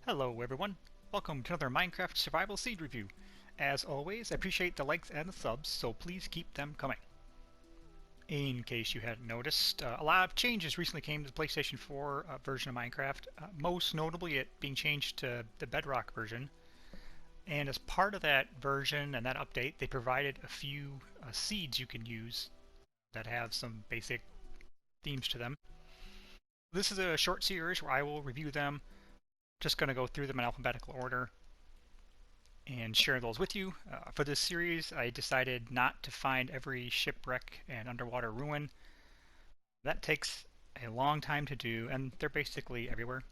Hello everyone, welcome to another Minecraft Survival Seed Review. As always, I appreciate the likes and the subs, so please keep them coming. In case you hadn't noticed, a lot of changes recently came to the PlayStation 4 version of Minecraft, most notably it being changed to the Bedrock version. And as part of that version and that update, they provided a few seeds you can use that have some basic themes to them. This is a short series where I will review them. Just going to go through them in alphabetical order and share those with you. For this series, I decided not to find every shipwreck and underwater ruin. That takes a long time to do, and they're basically everywhere.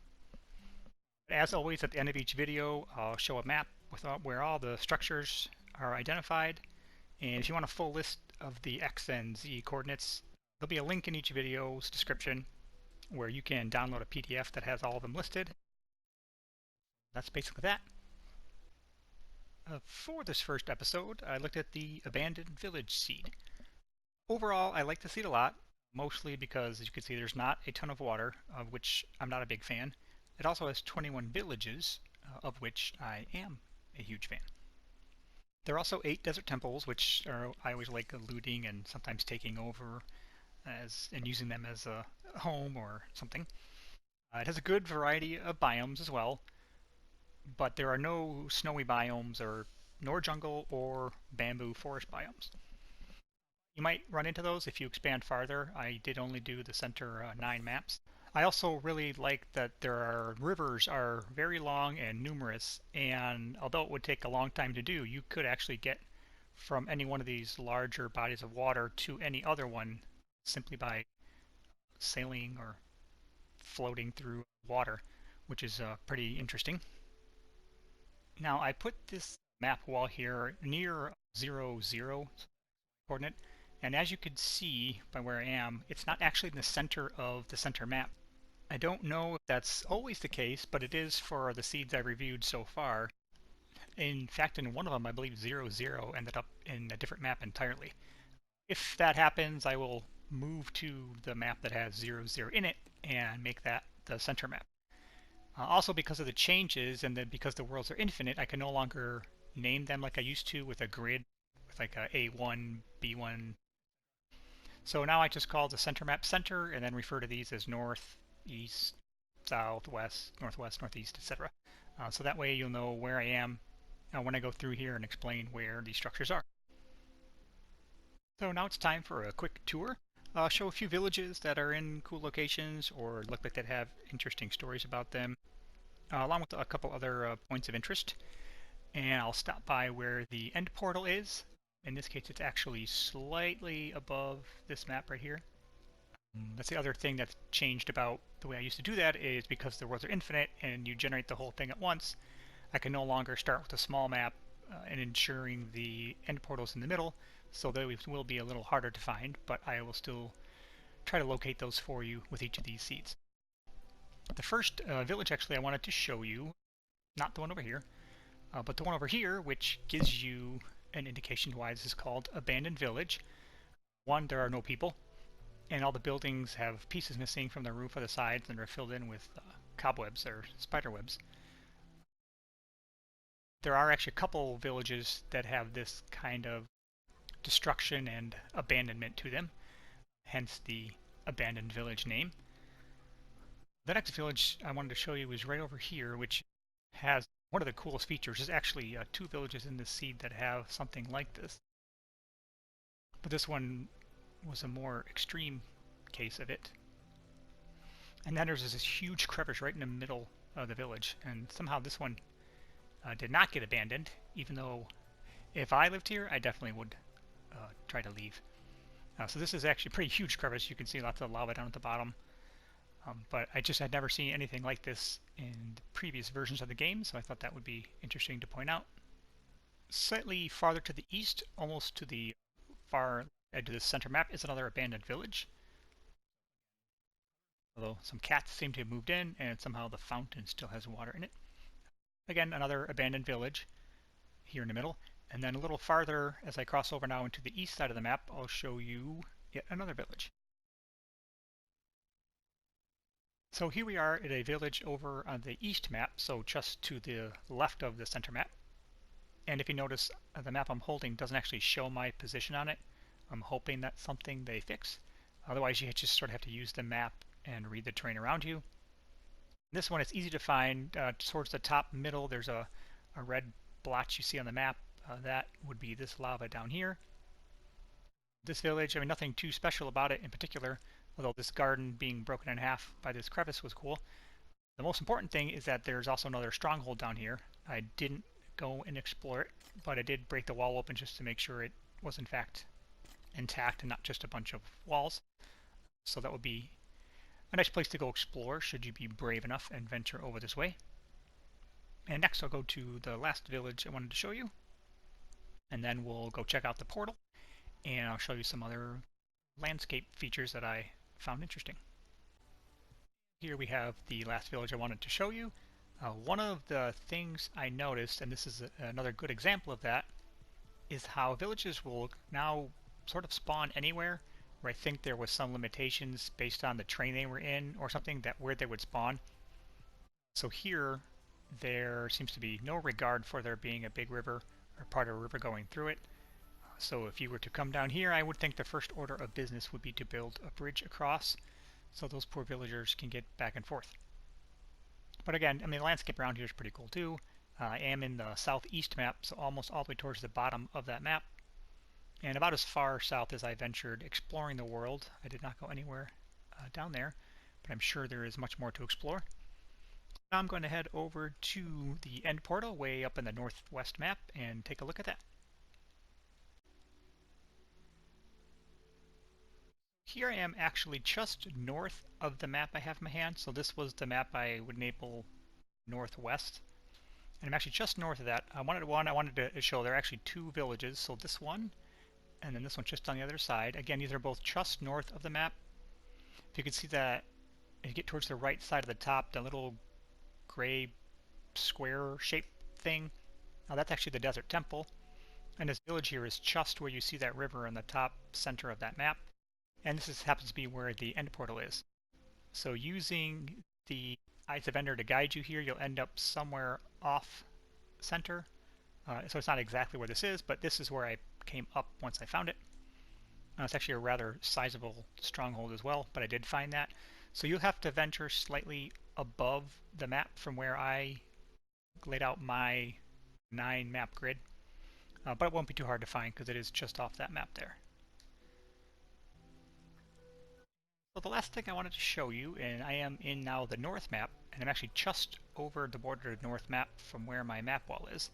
As always, at the end of each video, I'll show a map with where all the structures are identified. And if you want a full list of the X and Z coordinates, there'll be a link in each video's description where you can download a PDF that has all of them listed. That's basically that. For this first episode, I looked at the Abandoned Village seed. Overall, I like the seed a lot, mostly because, as you can see, there's not a ton of water, of which I'm not a big fan. It also has 21 villages, of which I am a huge fan. There are also 8 desert temples, which I always like looting and sometimes taking over and using them as a home or something. It has a good variety of biomes as well, but there are no snowy biomes nor jungle or bamboo forest biomes. You might run into those if you expand farther. I did only do the center 9 maps. I also really like that rivers are very long and numerous, and although it would take a long time to do, you could actually get from any one of these larger bodies of water to any other one simply by sailing or floating through water, which is pretty interesting. Now I put this map wall here near 0, 0 coordinate, and as you can see by where I am, it's not actually in the center of the center map. I don't know if that's always the case, but it is for the seeds I've reviewed so far. In fact, in one of them, I believe 0, 0 ended up in a different map entirely. If that happens, I will move to the map that has 0, 0 in it and make that the center map. Also, because of the changes and then because the worlds are infinite, I can no longer name them like I used to with a grid with like a A1, B1. So now I just call the center map center and then refer to these as north, east, south, west, northwest, northeast, etc. So that way you'll know where I am when I go through here and explain where these structures are. So now it's time for a quick tour. I'll show a few villages that are in cool locations or look like that have interesting stories about them, along with a couple other points of interest. And I'll stop by where the end portal is. In this case, it's actually slightly above this map right here. That's the other thing that's changed about the way I used to do that, is because the worlds are infinite and you generate the whole thing at once, I can no longer start with a small map and ensuring the end portal's in the middle, so those will be a little harder to find, but I will still try to locate those for you with each of these seeds. The first village actually I wanted to show you, not the one over here, but the one over here, which gives you an indication why this is called Abandoned Village. One, there are no people, and all the buildings have pieces missing from the roof or the sides and are filled in with cobwebs or spider webs. There are actually a couple villages that have this kind of destruction and abandonment to them, hence the Abandoned Village name. The next village I wanted to show you is right over here, which has one of the coolest features. There's actually 2 villages in this seed that have something like this, but this one was a more extreme case of it. And then there's this huge crevice right in the middle of the village, and somehow this one did not get abandoned, even though if I lived here, I definitely would try to leave. So this is actually a pretty huge crevice. You can see lots of lava down at the bottom. But I just had never seen anything like this in previous versions of the game, so I thought that would be interesting to point out. Slightly farther to the east, almost to the far edge of the center map, is another abandoned village. Although some cats seem to have moved in, and somehow the fountain still has water in it. Again, another abandoned village here in the middle. And then a little farther, as I cross over now into the east side of the map, I'll show you yet another village. So here we are at a village over on the east map, so just to the left of the center map. And if you notice, the map I'm holding doesn't actually show my position on it. I'm hoping that's something they fix. Otherwise, you just sort of have to use the map and read the terrain around you. This one, it's easy to find. Towards the top middle, there's a red blotch you see on the map. That would be this lava down here. This village, I mean, nothing too special about it in particular, although this garden being broken in half by this crevice was cool. The most important thing is that there's also another stronghold down here. I didn't go and explore it, but I did break the wall open just to make sure it was in fact intact and not just a bunch of walls. So that would be a nice place to go explore should you be brave enough and venture over this way. And next I'll go to the last village I wanted to show you, and then we'll go check out the portal, and I'll show you some other landscape features that I found interesting. Here we have the last village I wanted to show you. One of the things I noticed, and this is another good example of that, is how villages will now sort of spawn anywhere, where I think there was some limitations based on the terrain they were in or something that where they would spawn. So here there seems to be no regard for there being a big river or part of a river going through it. So if you were to come down here, I would think the first order of business would be to build a bridge across so those poor villagers can get back and forth. But again, I mean, the landscape around here is pretty cool too. I am in the southeast map, so almost all the way towards the bottom of that map, and about as far south as I ventured exploring the world. I did not go anywhere down there, but I'm sure there is much more to explore. Now I'm going to head over to the end portal way up in the northwest map and take a look at that. Here I am actually just north of the map I have in my hand. So this was the map I would enable northwest. And I'm actually just north of that. I wanted to show there are actually two villages. So this one, and then this one just on the other side. Again, these are both just north of the map. If you can see that, if you get towards the right side of the top, the little gray square shaped thing, that's actually the Desert Temple. And this village here is just where you see that river in the top center of that map. And this happens to be where the end portal is. So using the Eyes of Ender to guide you here, you'll end up somewhere off center. So it's not exactly where this is, but this is where I came up once I found it. It's actually a rather sizable stronghold as well, but I did find that. So you'll have to venture slightly above the map from where I laid out my 9 map grid. But it won't be too hard to find because it is just off that map there. So the last thing I wanted to show you, and I am in now the north map, and I'm actually just over the border of the north map from where my map wall is.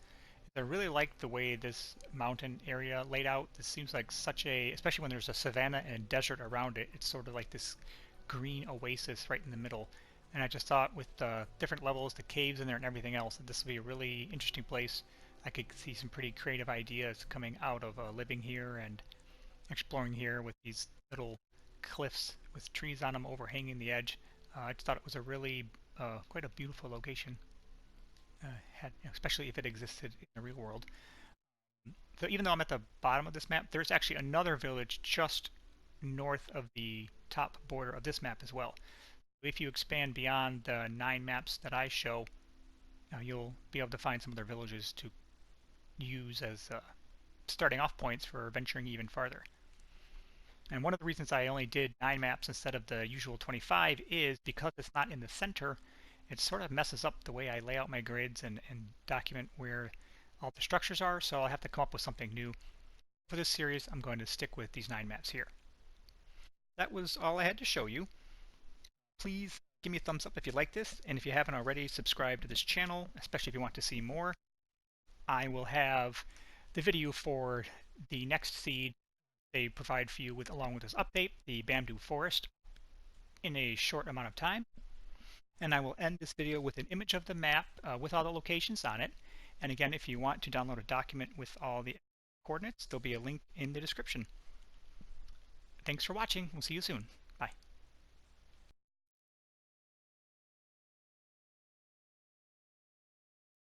I really like the way this mountain area laid out. This seems like such a, especially when there's a savanna and desert around it, it's sort of like this green oasis right in the middle. And I just thought with the different levels, the caves in there and everything else, that this would be a really interesting place. I could see some pretty creative ideas coming out of living here and exploring here with these little cliffs with trees on them overhanging the edge. I just thought it was a really quite a beautiful location, especially if it existed in the real world. So even though I'm at the bottom of this map, there's actually another village just north of the top border of this map as well. If you expand beyond the 9 maps that I show, you'll be able to find some other villages to use as starting off points for venturing even farther. And one of the reasons I only did 9 maps instead of the usual 25 is because it's not in the center, it sort of messes up the way I lay out my grids and document where all the structures are, so I'll have to come up with something new. For this series, I'm going to stick with these 9 maps here. That was all I had to show you. Please give me a thumbs up if you like this, and if you haven't already, subscribe to this channel, especially if you want to see more. I will have the video for the next seed they provide for you with, along with this update, the Bamboo Forest, in a short amount of time. And I will end this video with an image of the map with all the locations on it. And again, if you want to download a document with all the coordinates, there'll be a link in the description. Thanks for watching. We'll see you soon. Bye.